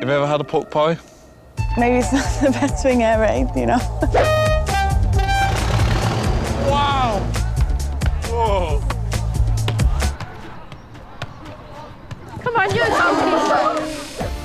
Have you ever had a pork pie? Maybe it's not the best thing I ever ate, you know. Wow! Whoa! Come on, you talk.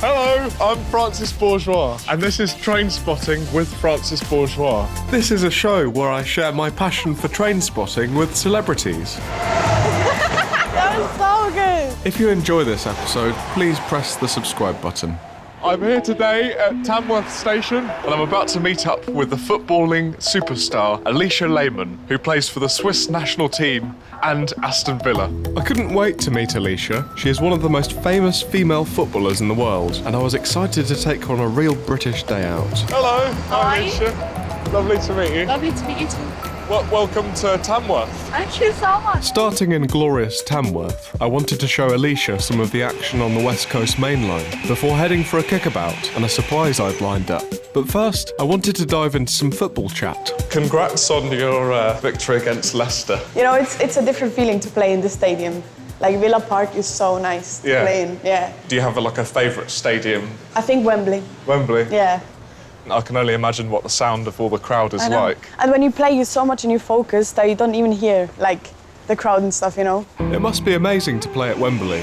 Hello, I'm Francis Bourgeois, and this is Trainspotting with Francis Bourgeois. This is a show where I share my passion for trainspotting with celebrities. That was so good. If you enjoy this episode, please press the subscribe button. I'm here today at Tamworth Station, and I'm about to meet up with the footballing superstar Alisha Lehmann, who plays for the Swiss national team and Aston Villa. I couldn't wait to meet Alisha. She is one of the most famous female footballers in the world, and I was excited to take her on a real British day out. Hello, Hi. Alisha. Lovely to meet you. Lovely to meet you too. Welcome to Tamworth. Thank you so much. Starting in glorious Tamworth, I wanted to show Alisha some of the action on the West Coast main line before heading for a kickabout and a surprise I'd lined up. But first, I wanted to dive into some football chat. Congrats on your victory against Leicester. You know, it's a different feeling to play in the stadium. Like, Villa Park is so nice to play in, yeah. Do you have a favourite stadium? I think Wembley. Wembley? Yeah. I can only imagine what the sound of all the crowd is like. And when you play, you're so much in your focus that you don't even hear, like, the crowd and stuff, you know? It must be amazing to play at Wembley.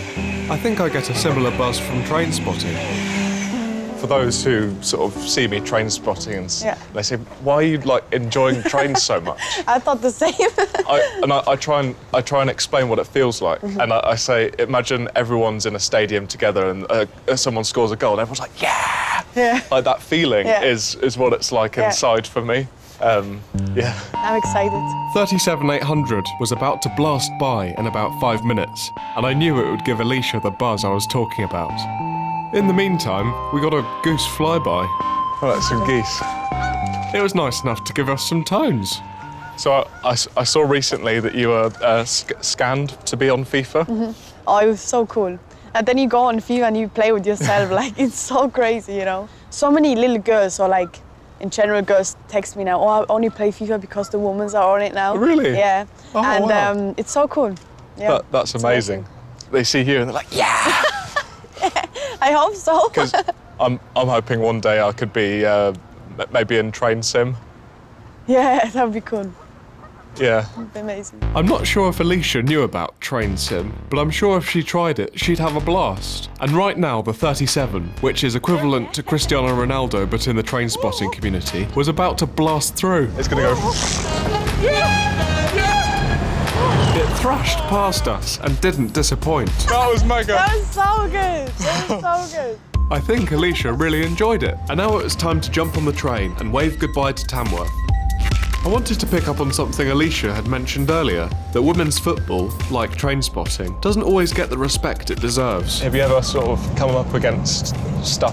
I think I get a similar buzz from Trainspotting. For those who sort of see me Trainspotting and they say, why are you enjoying trains so much? I thought the same. I try and explain what it feels like. And I say, imagine everyone's in a stadium together and someone scores a goal and everyone's like, yeah! Yeah. Like that feeling is what it's like inside for me. I'm excited. 37,800 was about to blast by in about 5 minutes, and I knew it would give Alisha the buzz I was talking about. In the meantime, we got a goose flyby. Oh, that's some geese. It was nice enough to give us some tones. So I saw recently that you were scanned to be on FIFA. Oh, it was so cool. And then you go on FIFA and you play with yourself. It's so crazy, you know? So many little girls, or in general, girls text me now, oh, I only play FIFA because the women's are on it now. Really? Yeah. Oh, and wow. It's so cool. Yeah. That's amazing. They see you and they're like, yeah! I hope so. Because I'm hoping one day I could be maybe in Train Sim. Yeah, that would be cool. Yeah. That'd be amazing. I'm not sure if Alisha knew about Train Sim, but I'm sure if she tried it, she'd have a blast. And right now, the 37, which is equivalent to Cristiano Ronaldo but in the Trainspotting community, was about to blast through. It's gonna go... It thrashed past us and didn't disappoint. That was mega. That was so good. That was so good. I think Alisha really enjoyed it. And now it was time to jump on the train and wave goodbye to Tamworth. I wanted to pick up on something Alisha had mentioned earlier, that women's football, like Trainspotting, doesn't always get the respect it deserves. Have you ever sort of come up against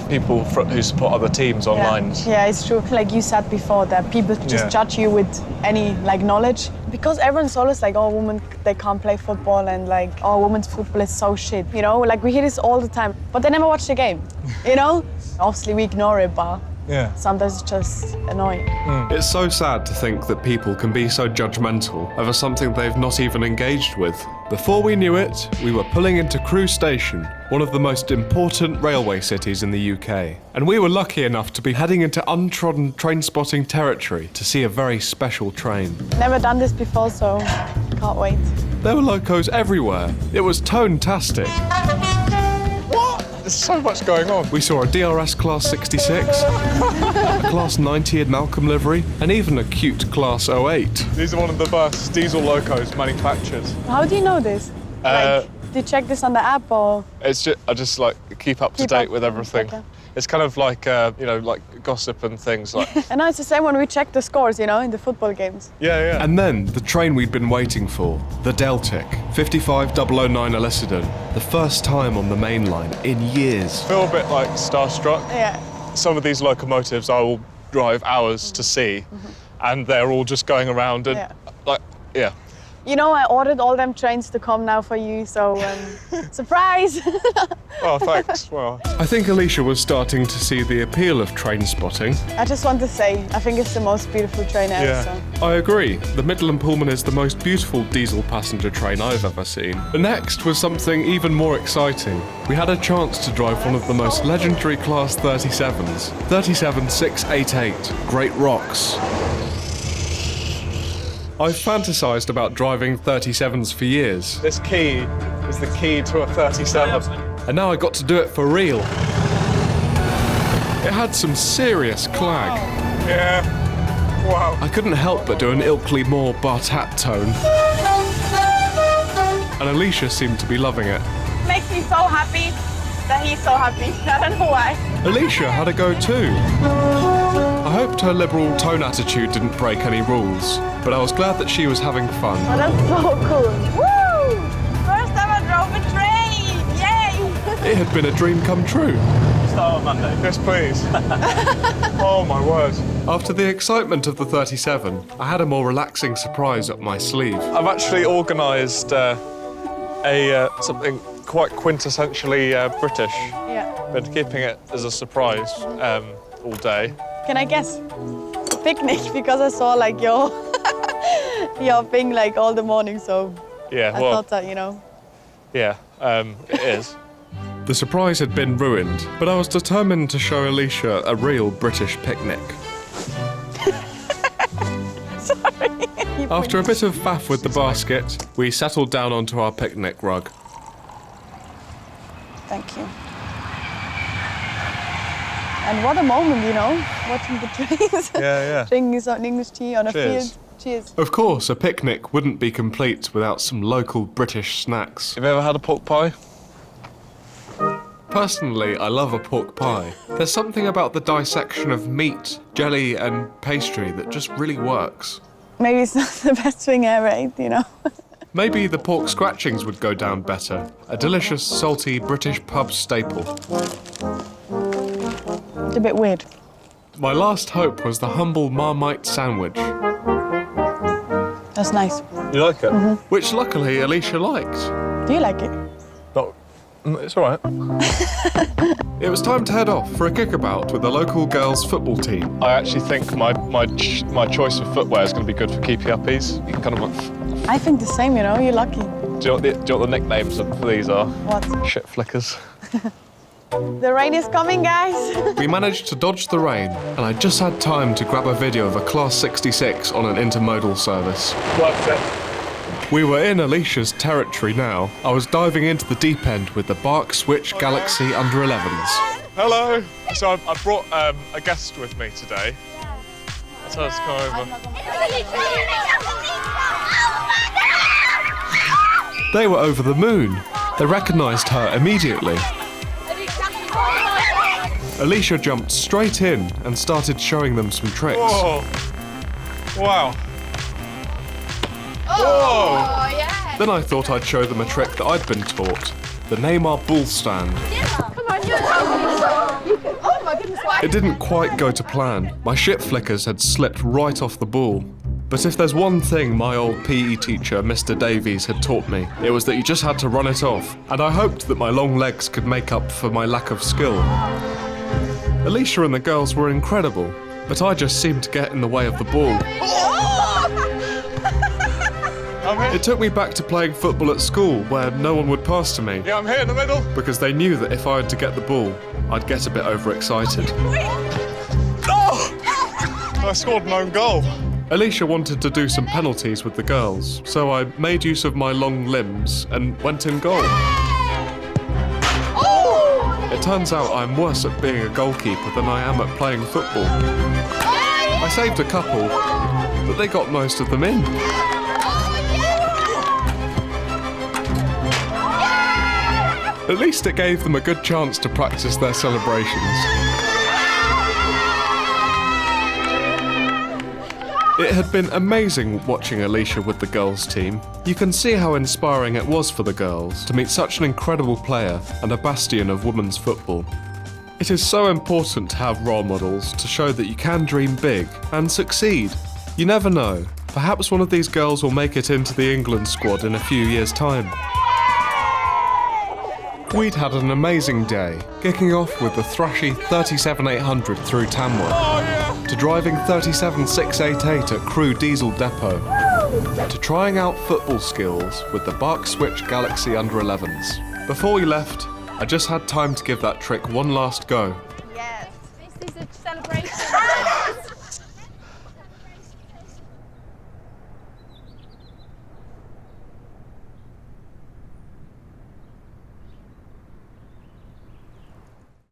people who support other teams online? Yeah, it's true. Like you said before, that people just judge you with any knowledge. Because everyone's always like, oh, women, they can't play football, and oh, women's football is so shit. You know, we hear this all the time, but they never watch the game, you know? Obviously, we ignore it, but sometimes it's just annoying. It's so sad to think that people can be so judgmental over something they've not even engaged with. Before we knew it, we were pulling into Crewe Station, one of the most important railway cities in the UK. And we were lucky enough to be heading into untrodden Trainspotting territory to see a very special train. Never done this before, so can't wait. There were locos everywhere. It was tone-tastic. There's so much going on. We saw a DRS Class 66, a Class 90 in Malcolm livery, and even a cute Class 08. These are one of the first diesel locos manufactured. How do you know this? Do you check this on the app, or? It's just, I just keep up to date with everything. Okay. It's kind of like gossip and things like. And now it's the same when we check the scores, in the football games. Yeah. And then the train we'd been waiting for, the Deltic, 55009 Alisha, the first time on the main line in years. I feel a bit starstruck. Yeah. Some of these locomotives I will drive hours to see, and they're all just going around and You know, I ordered all them trains to come now for you, so surprise! Oh, thanks. Well, I think Alisha was starting to see the appeal of train spotting. I just want to say, I think it's the most beautiful train ever. Yeah. So. I agree. The Midland Pullman is the most beautiful diesel passenger train I've ever seen. But next was something even more exciting. We had a chance to drive one of the most legendary Class 37s, 37688, Great Rocks. I've fantasised about driving 37s for years, this key is the key to a 37. and now I got to do it for real. It had some serious clag. Yeah. Wow. I couldn't help but do an Ilkley Moore Bartat tone. And Alisha seemed to be loving it. Makes me so happy that he's so happy. I don't know why. Alicia had a go too. I hoped her liberal tone attitude didn't break any rules, but I was glad that she was having fun. Oh, that's so cool. Woo! First time I drove a train! Yay! It had been a dream come true. Start on Monday. Yes, please. Oh, my word. After the excitement of the 37, I had a more relaxing surprise up my sleeve. I've actually organised something quite quintessentially British. Yeah. Been keeping it as a surprise all day. Can I guess? Picnic, because I saw like your your thing like all the morning, so Yeah, I well, thought that, you know. yeah, it is. The surprise had been ruined, but I was determined to show Alicia a real British picnic. Sorry. After a bit of faff with the basket, we settled down onto our picnic rug. Thank you. And what a moment, you know, watching the trains. Yeah. Drinking some English tea on a Cheers. field. Cheers. Of course, a picnic wouldn't be complete without some local British snacks. Have you ever had a pork pie? Personally, I love a pork pie. There's something about the dissection of meat, jelly and pastry that just really works. Maybe it's not the best thing I ever ate, you know. Maybe the pork scratchings would go down better. A delicious, salty British pub staple. It's a bit weird. My last hope was the humble Marmite sandwich, That's nice. You like it? which luckily Alicia liked. Do you like it? Not. It's all right. It was time to head off for a kickabout with the local girls' football team. I actually think my choice of footwear is going to be good for keepy uppies. You can kind of. I think the same, you know, you're lucky. Do you know what the nicknames for these are? What? Shit flickers. The rain is coming, guys. We managed to dodge the rain, and I just had time to grab a video of a Class 66 on an intermodal service. Worth it. We were in Alicia's territory now. I was diving into the deep end with the Bark Switch Galaxy under 11s. Hello. So I brought a guest with me today. So let's come over. They were over the moon. They recognised her immediately. Alisha jumped straight in and started showing them some tricks. Whoa. Wow. Whoa. Oh, yeah. Then I thought I'd show them a trick that I'd been taught, the Neymar bull stand. Come on, you're so. Oh my goodness, why? It didn't quite go to plan. My shit flickers had slipped right off the ball. But if there's one thing my old PE teacher, Mr. Davies, had taught me, it was that you just had to run it off, and I hoped that my long legs could make up for my lack of skill. Alisha and the girls were incredible, but I just seemed to get in the way of the ball. It took me back to playing football at school, where no one would pass to me, Yeah, I'm here in the middle. because they knew that if I had to get the ball, I'd get a bit overexcited. Oh! I scored an own goal. Alisha wanted to do some penalties with the girls, so I made use of my long limbs and went in goal. It turns out I'm worse at being a goalkeeper than I am at playing football. I saved a couple, but they got most of them in. At least it gave them a good chance to practice their celebrations. It had been amazing watching Alisha with the girls' team. You can see how inspiring it was for the girls to meet such an incredible player and a bastion of women's football. It is so important to have role models to show that you can dream big and succeed. You never know, Perhaps one of these girls will make it into the England squad in a few years' time. We'd had an amazing day, kicking off with the thrashy 37.800 through Tamworth, to driving 37.688 at Crewe Diesel Depot, to trying out football skills with the Bark Switch Galaxy Under-11s. Before we left, I just had time to give that trick one last go,